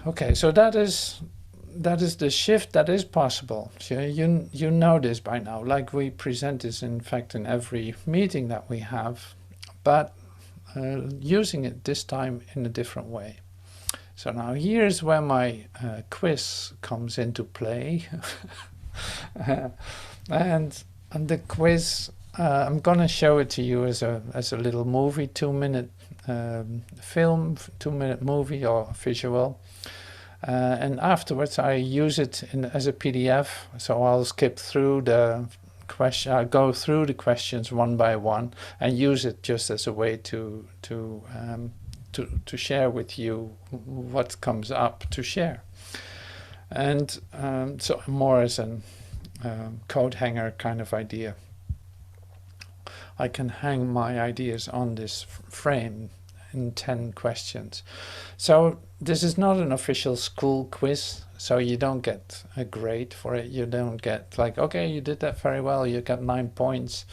Okay, so that is the shift that is possible. So you know this by now, like we present this in fact in every meeting that we have, but using it this time in a different way. So now here's where my quiz comes into play. and the quiz, I'm gonna show it to you as a little movie, 2-minute film, 2-minute movie or visual. And afterwards I use it as a PDF, so I'll skip through the question, I'll go through the questions one by one and use it just as a way to share with you what comes up to share. And so more as an coat hanger kind of idea. I can hang my ideas on this frame in 10 questions. So this is not an official school quiz, so you don't get a grade for it. You don't get like, okay, you did that very well, you got 9 points.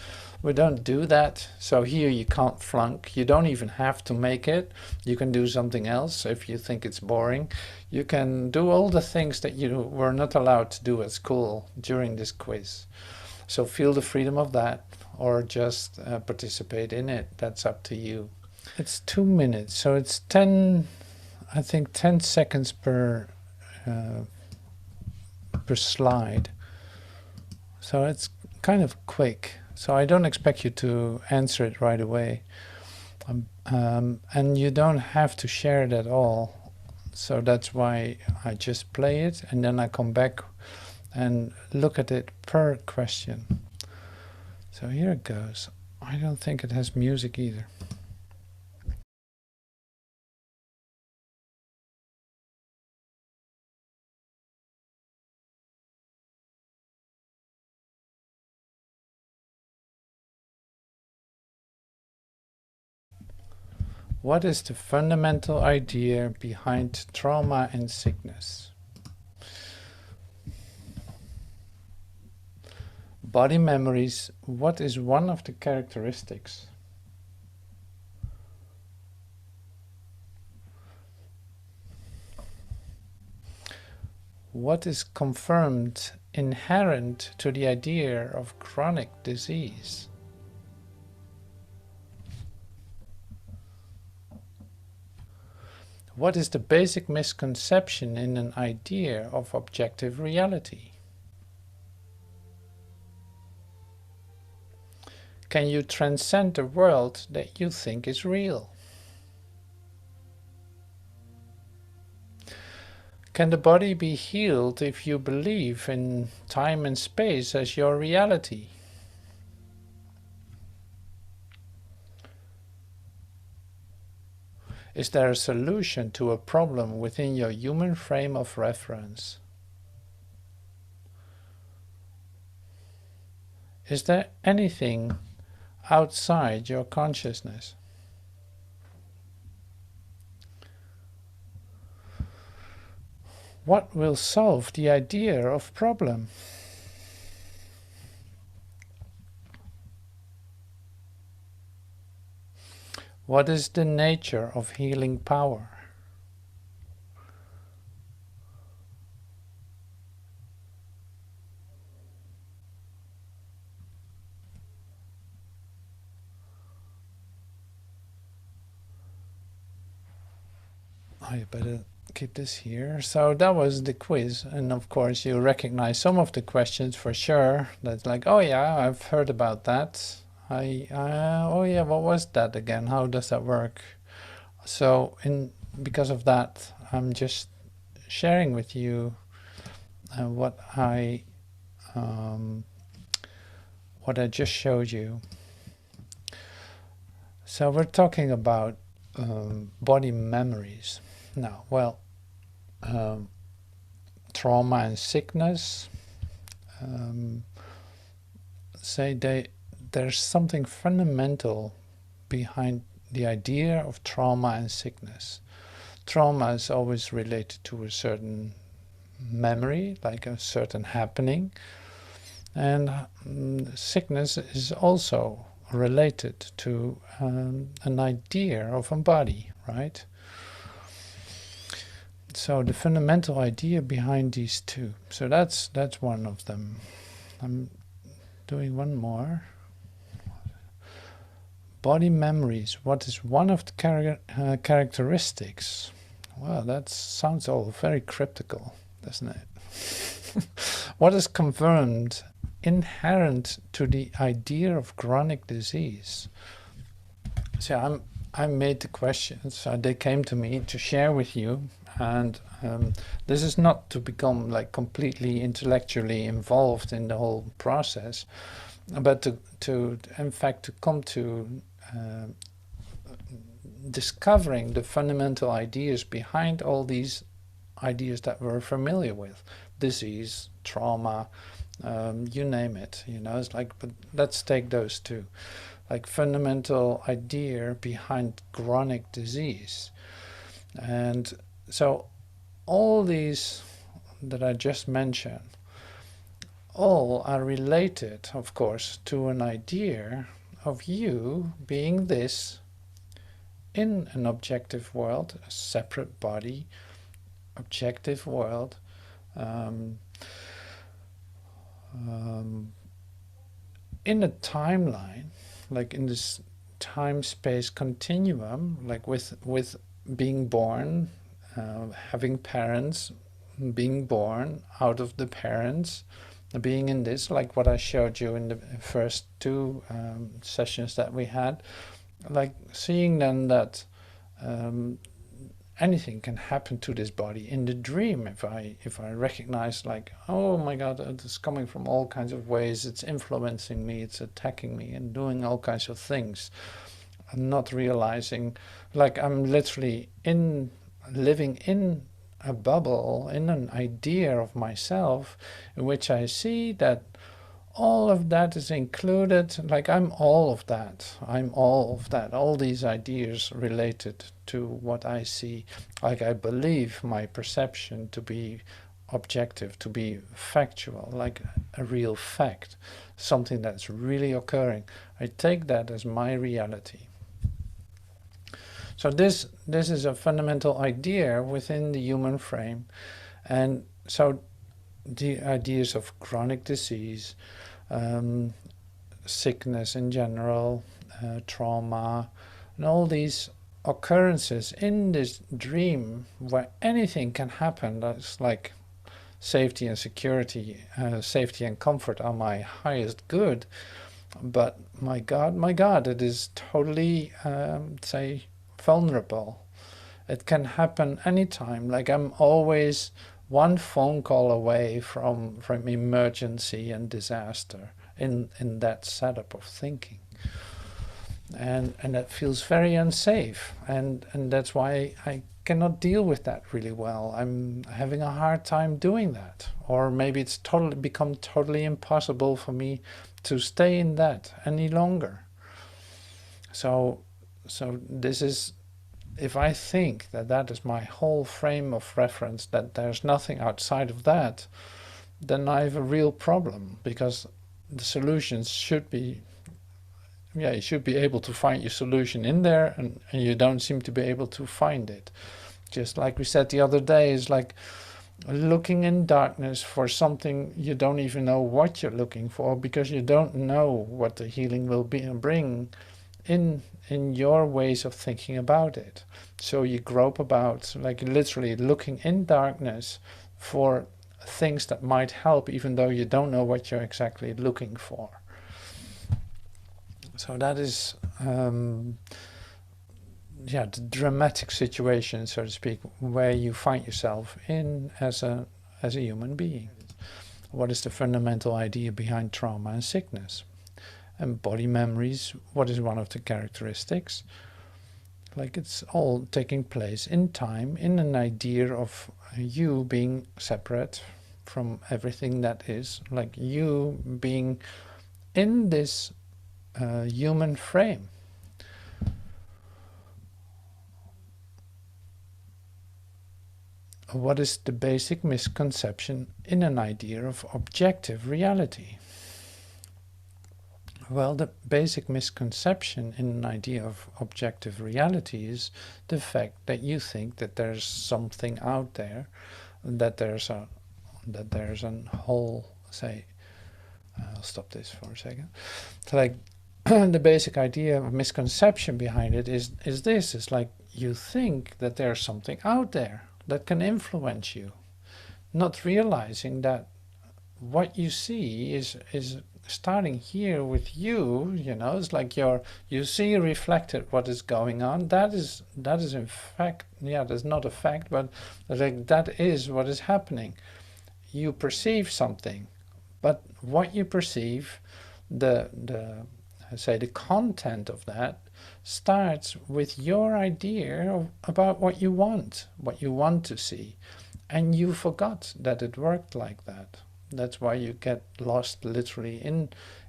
We don't do that. So here you can't flunk. You don't even have to make it. You can do something else if you think it's boring. You can do all the things that you were not allowed to do at school during this quiz. So feel the freedom of that, or just participate in it. That's up to you. It's 2 minutes, so it's 10, I think 10 seconds per slide. So it's kind of quick. So I don't expect you to answer it right away. And you don't have to share it at all. So that's why I just play it and then I come back and look at it per question. So here it goes. I don't think it has music either. What is the fundamental idea behind trauma and sickness? Body memories, what is one of the characteristics? What is confirmed inherent to the idea of chronic disease? What is the basic misconception in an idea of objective reality? Can you transcend the world that you think is real? Can the body be healed if you believe in time and space as your reality? Is there a solution to a problem within your human frame of reference? Is there anything outside your consciousness? What will solve the idea of problem? What is the nature of healing power? I better keep this here. So that was the quiz, and of course you recognize some of the questions for sure. That's like, oh yeah, I've heard about that. Oh yeah, what was that again? How does that work? So because of that, I'm just sharing with you what I just showed you. So we're talking about body memories. Now, well, trauma and sickness, there's something fundamental behind the idea of trauma and sickness. Trauma is always related to a certain memory, like a certain happening, and sickness is also related to an idea of a body, right? So the fundamental idea behind these two. So that's one of them. I'm doing one more. Body memories. What is one of the characteristics? Well, that sounds all very cryptical, doesn't it? What is confirmed inherent to the idea of chronic disease? So I made the questions. So they came to me to share with you, and this is not to become like completely intellectually involved in the whole process, but to in fact to come to discovering the fundamental ideas behind all these ideas that we're familiar with: disease, trauma, you name it. You know, it's like, but let's take those two. Like fundamental idea behind chronic disease. And so all these that I just mentioned, all are related, of course, to an idea of you being this in an objective world, a separate body, objective world, in a timeline, like in this time-space continuum, like with being born, having parents, being born out of the parents, being in this, like what I showed you in the first two sessions that we had, like seeing then that anything can happen to this body in the dream. If I recognize, like, oh my God, it's coming from all kinds of ways, it's influencing me, it's attacking me and doing all kinds of things. I'm not realizing, like I'm literally living in a bubble, in an idea of myself, in which I see that all of that is included, like I'm all of that, all these ideas related to what I see, like I believe my perception to be objective, to be factual, like a real fact, something that's really occurring. I take that as my reality. So this is a fundamental idea within the human frame. And so the ideas of chronic disease, sickness in general, trauma, and all these occurrences in this dream where anything can happen, that's like safety and security, safety and comfort are my highest good. But my God, it is totally, say, vulnerable. It can happen anytime. Like I'm always one phone call away from emergency and disaster in that setup of thinking. And that feels very unsafe. And that's why I cannot deal with that really well. I'm having a hard time doing that. Or maybe it's become totally impossible for me to stay in that any longer. So this is, if I think that that is my whole frame of reference, that there's nothing outside of that, then I have a real problem, because the solutions should be, you should be able to find your solution in there, and you don't seem to be able to find it. Just like we said the other day, is like looking in darkness for something you don't even know what you're looking for, because you don't know what the healing will bring in your ways of thinking about it. So you grope about, like literally looking in darkness for things that might help, even though you don't know what you're exactly looking for. So that is the dramatic situation, so to speak, where you find yourself in as a human being. What is the fundamental idea behind trauma and sickness? And body memories, what is one of the characteristics? Like it's all taking place in time, in an idea of you being separate from everything that is, like you being in this human frame. What is the basic misconception in an idea of objective reality? Well, the basic misconception in an idea of objective reality is the fact that you think that there's something out there, that there's a whole, say, I'll stop this for a second. So like the basic idea of misconception behind it is this: it's like you think that there's something out there that can influence you, not realizing that what you see is starting here with you. You know, it's like you see reflected what is going on. That is in fact, yeah, that's not a fact, but like that is what is happening. You perceive something, but what you perceive, the content of that starts with your idea about what you want to see, and you forgot that it worked like that. That's why you get lost literally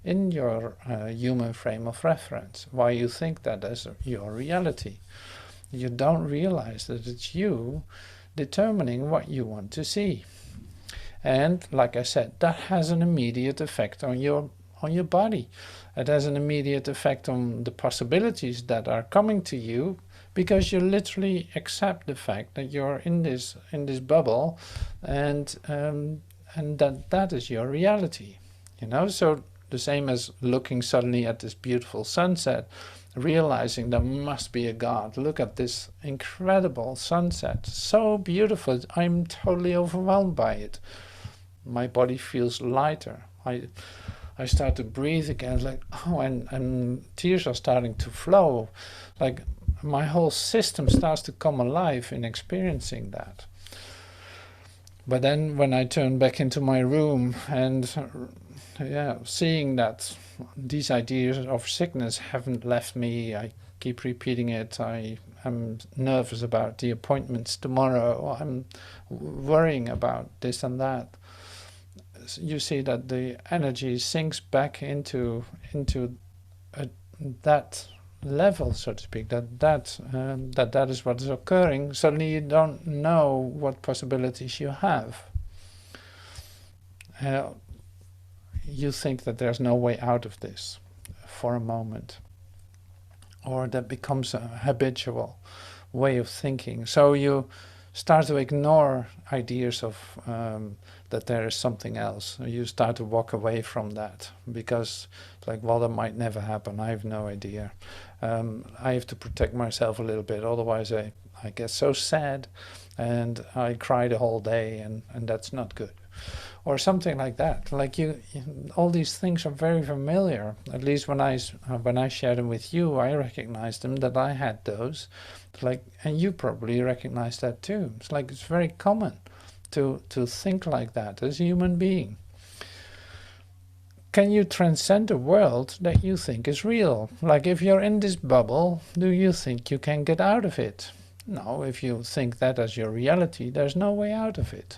in your human frame of reference, why you think that as your reality. You don't realize that it's you determining what you want to see. And like I said, that has an immediate effect on your body. It has an immediate effect on the possibilities that are coming to you, because you literally accept the fact that you're in this bubble, and that is your reality. You know, so the same as looking suddenly at this beautiful sunset, realizing there must be a God. Look at this incredible sunset, so beautiful. I'm totally overwhelmed by it. My body feels lighter. I start to breathe again, like, oh, and tears are starting to flow. Like my whole system starts to come alive in experiencing that. But then when I turn back into my room and seeing that these ideas of sickness haven't left me, I keep repeating it. I am nervous about the appointments tomorrow. I'm worrying about this and that. You see that the energy sinks back into that level, so to speak, that is what is occurring. Suddenly you don't know what possibilities you have. You think that there's no way out of this for a moment, or that becomes a habitual way of thinking. So you start to ignore ideas of that there is something else. You start to walk away from that, because like, well, that might never happen. I have no idea. I have to protect myself a little bit, otherwise I get so sad and I cry the whole day, and that's not good. Or something like that. Like all these things are very familiar. At least when I shared them with you, I recognized them, that I had those. Like, and you probably recognize that too. It's like, it's very common to think like that as a human being. Can you transcend a world that you think is real? Like, if you're in this bubble, do you think you can get out of it? No, if you think that as your reality, there's no way out of it.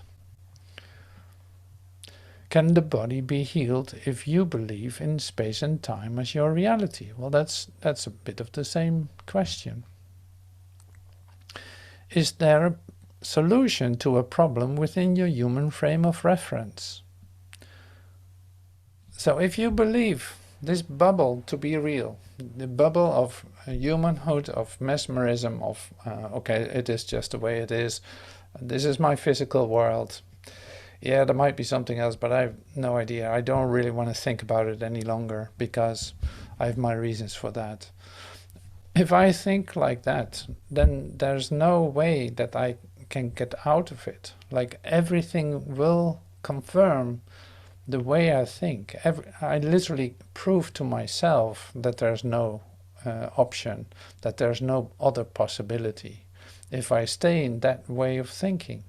Can the body be healed if you believe in space and time as your reality? Well, that's a bit of the same question. Is there a solution to a problem within your human frame of reference? So if you believe this bubble to be real, the bubble of humanhood, of mesmerism, of okay, it is just the way it is, this is my physical world. Yeah, there might be something else, but I have no idea. I don't really want to think about it any longer, because I have my reasons for that. If I think like that, then there's no way that I can get out of it. Like, everything will confirm the way I think. I literally prove to myself that there's no option, that there's no other possibility if I stay in that way of thinking.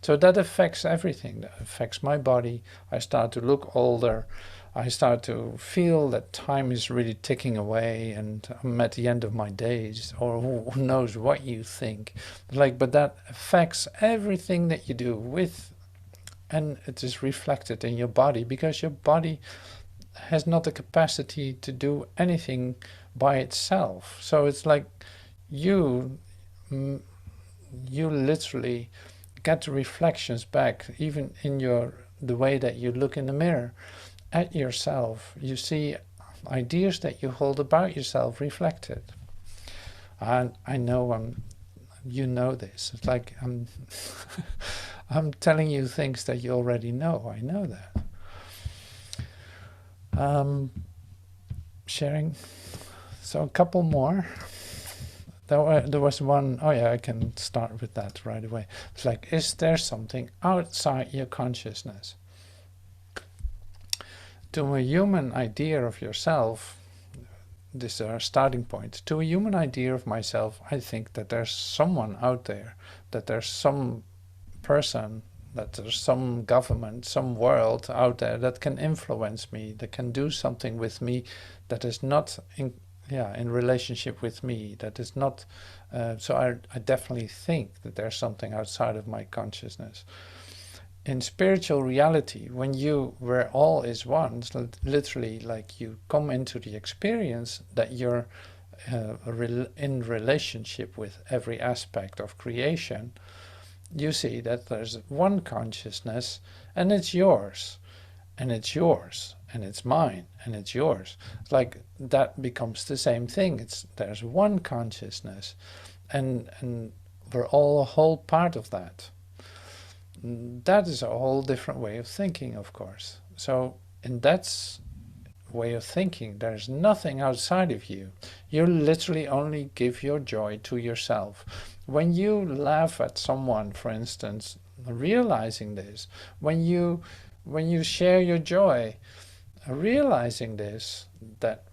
So that affects everything. That affects my body. I start to look older. I start to feel that time is really ticking away, and I'm at the end of my days, or who knows what you think. But that affects everything that you do with, and it is reflected in your body, because your body has not the capacity to do anything by itself. So it's like you literally get reflections back, even in the way that you look in the mirror at yourself. You see ideas that you hold about yourself reflected. And I know you know this. It's like I'm telling you things that you already know. I know that. Sharing. So a couple more. There was one, oh yeah, I can start with that right away. It's like, is there something outside your consciousness? To a human idea of yourself, this is our starting point. To a human idea of myself, I think that there's someone out there, that there's some person, that there's some government, some world out there that can influence me, that can do something with me that is not in relationship with me, that is not, so I definitely think that there's something outside of my consciousness. In spiritual reality, where all is one, so literally like you come into the experience that you're in relationship with every aspect of creation, you see that there's one consciousness and it's yours, and it's yours, and it's mine, and it's yours. It's like that becomes the same thing. There's one consciousness, and we're all a whole part of that. That is a whole different way of thinking, of course. So in that way of thinking, there's nothing outside of you. You literally only give your joy to yourself. When you laugh at someone, for instance, realizing this, when you share your joy, realizing this, that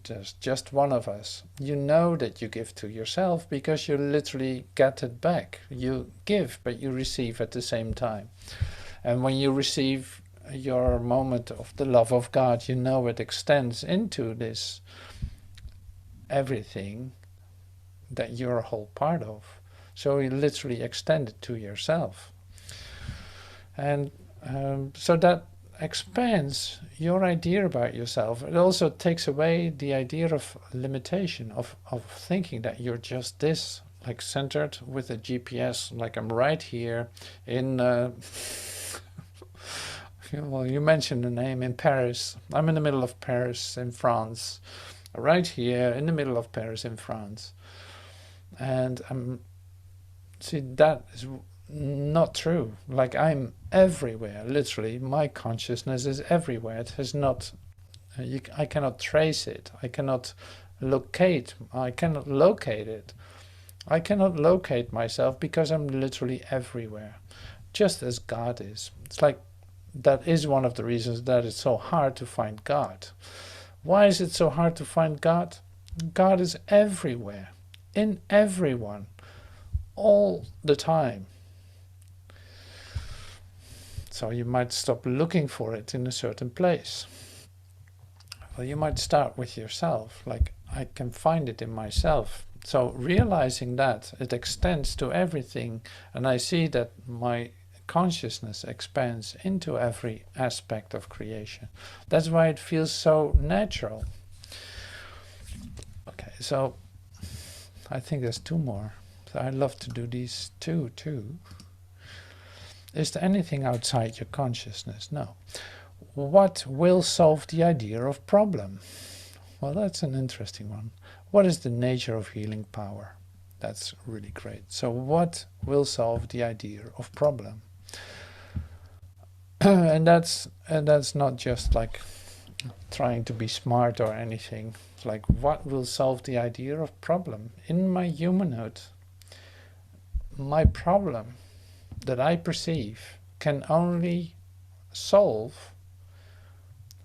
there's just one of us, you know that you give to yourself because you literally get it back. You give, but you receive at the same time. And when you receive your moment of the love of God, you know it extends into this everything that you're a whole part of. So you literally extend it to yourself. And so that expands your idea about yourself. It also takes away the idea of limitation, of thinking that you're just this, like centered with a GPS, like I'm right here in, well, you mentioned the name, in Paris. I'm in the middle of Paris in France, right here in the middle of Paris in France. And see, that is not true. Like I'm everywhere, literally. My consciousness is everywhere. It has not, I cannot trace it. I cannot locate it. I cannot locate myself because I'm literally everywhere, just as God is. It's like, that is one of the reasons that it's so hard to find God. Why is it so hard to find God? God is everywhere, in everyone, all the time. So you might stop looking for it in a certain place. Well, you might start with yourself, like I can find it in myself. So realizing that it extends to everything, and I see that my consciousness expands into every aspect of creation. That's why it feels so natural. Okay, so I think there's two more. So I love to do these two too. Is there anything outside your consciousness? No. What will solve the idea of problem? Well, that's an interesting one. What is the nature of healing power? That's really great. So what will solve the idea of problem? and that's not just like trying to be smart or anything. It's like, what will solve the idea of problem? In my humanhood, my problem that I perceive can only solve,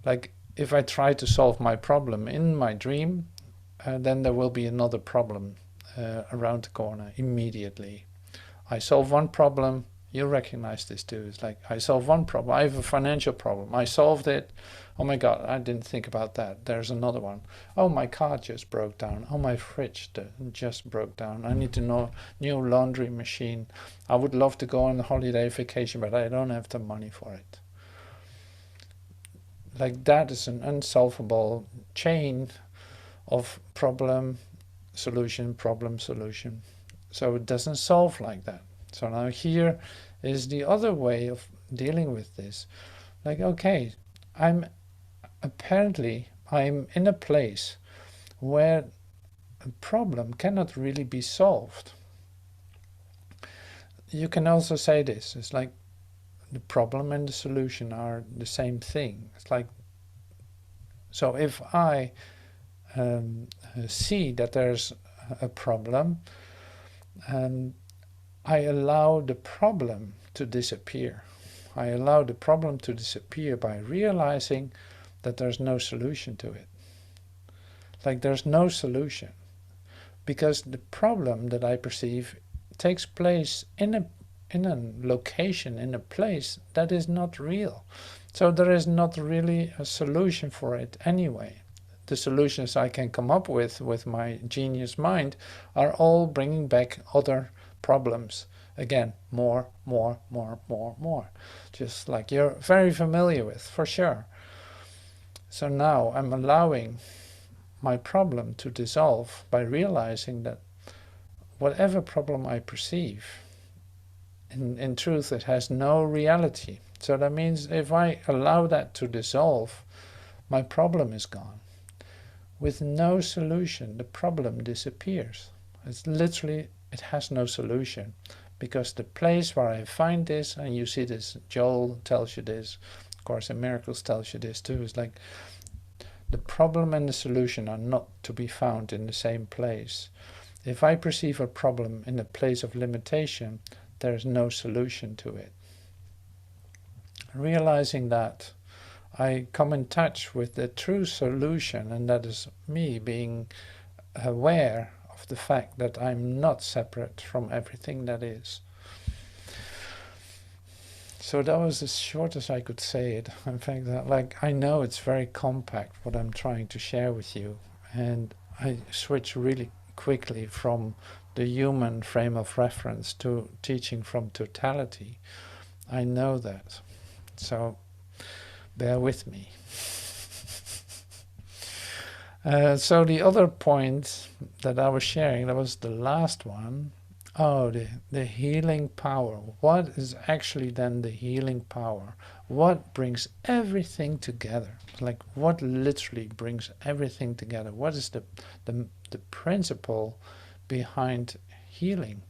like if I try to solve my problem in my dream, then there will be another problem around the corner immediately. I solve one problem, you recognize this too. It's like, I solve one problem, I have a financial problem, I solved it, oh my God, I didn't think about that, there's another one. Oh, my car just broke down, oh, my fridge just broke down, I need to know new laundry machine, I would love to go on a holiday vacation, but I don't have the money for it. Like that is an unsolvable chain of problem, solution, problem, solution. So it doesn't solve like that. So now here is the other way of dealing with this. Like, okay, I'm apparently I'm in a place where a problem cannot really be solved. You can also say this, it's like the problem and the solution are the same thing. It's like, so if I see that there's a problem, I allow the problem to disappear. I allow the problem to disappear by realizing that there's no solution to it. Like there's no solution. Because the problem that I perceive takes place in a location, in a place that is not real. So there is not really a solution for it anyway. The solutions I can come up with my genius mind are all bringing back other problems. Again, more. Just like you're very familiar with, for sure. So now I'm allowing my problem to dissolve by realizing that whatever problem I perceive, in truth, it has no reality. So that means if I allow that to dissolve, my problem is gone. With no solution, the problem disappears. It's literally, it has no solution. Because the place where I find this, and you see this, Joel tells you this, of course in Miracles tells you this too, is like the problem and the solution are not to be found in the same place. If I perceive a problem in a place of limitation, there is no solution to it. Realizing that, I come in touch with the true solution, and that is me being aware of the fact that I'm not separate from everything that is. So that was as short as I could say it. In fact, I know it's very compact what I'm trying to share with you, and I switch really quickly from the human frame of reference to teaching from totality. I know that, so bear with me. So the other point that I was sharing, that was the last one. Oh, the healing power. What is actually then the healing power? What brings everything together? Like what literally brings everything together? What is the principle behind healing?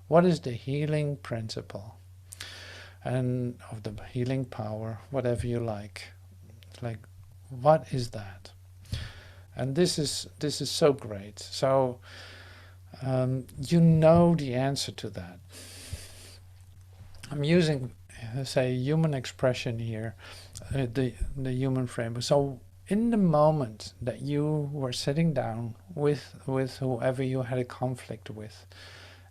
What is the healing principle? And of the healing power, whatever you like. Like, what is that? And this is so great. So you know the answer to that. I'm using, say, human expression here, the human frame. So in the moment that you were sitting down with whoever you had a conflict with,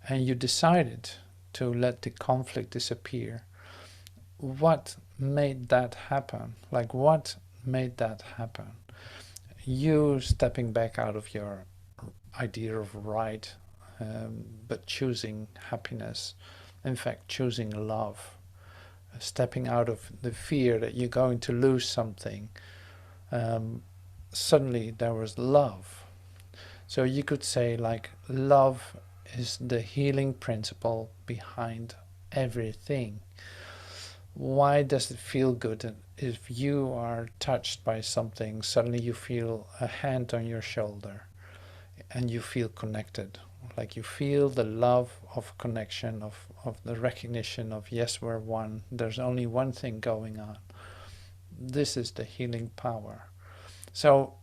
and you decided to let the conflict disappear, what made that happen? Like, what made that happen? You stepping back out of your idea of right, but choosing happiness, in fact choosing love, stepping out of the fear that you're going to lose something. Suddenly there was love. So you could say, like, love is the healing principle behind everything. Why does it feel good? If you are touched by something, suddenly you feel a hand on your shoulder and you feel connected. Like you feel the love of connection, of the recognition of, yes, we're one. There's only one thing going on. This is the healing power. So,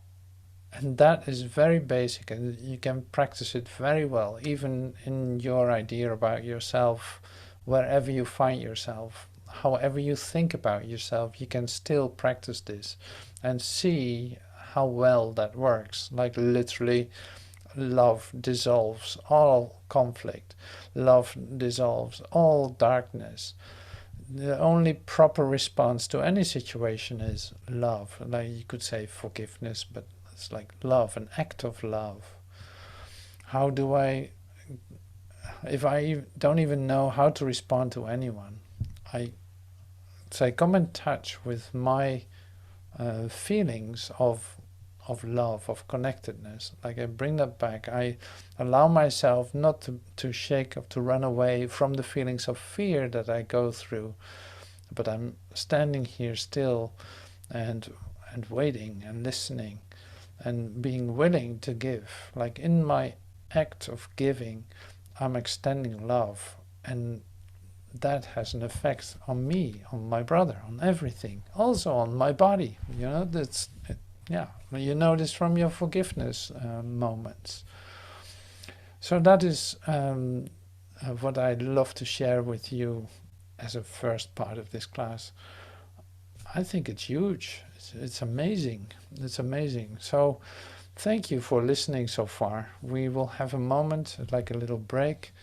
and that is very basic, and you can practice it very well, even in your idea about yourself, wherever you find yourself. However you think about yourself, you can still practice this and see how well that works. Like literally, love dissolves all conflict. Love dissolves all darkness. The only proper response to any situation is love. Like you could say forgiveness, but it's like love, an act of love. How do if I don't even know how to respond to anyone, I say come in touch with my feelings of love, of connectedness. Like I bring that back. I allow myself not to shake up, to run away from the feelings of fear that I go through, but I'm standing here still and and waiting and listening and being willing to give. Like in my act of giving, I'm extending love, and that has an effect on me, on my brother, on everything, also on my body. You know, that's yeah. You know this from your forgiveness moments. So that is what I'd love to share with you as a first part of this class. I think it's huge. It's amazing. It's amazing. So thank you for listening so far. We will have a moment, like a little break,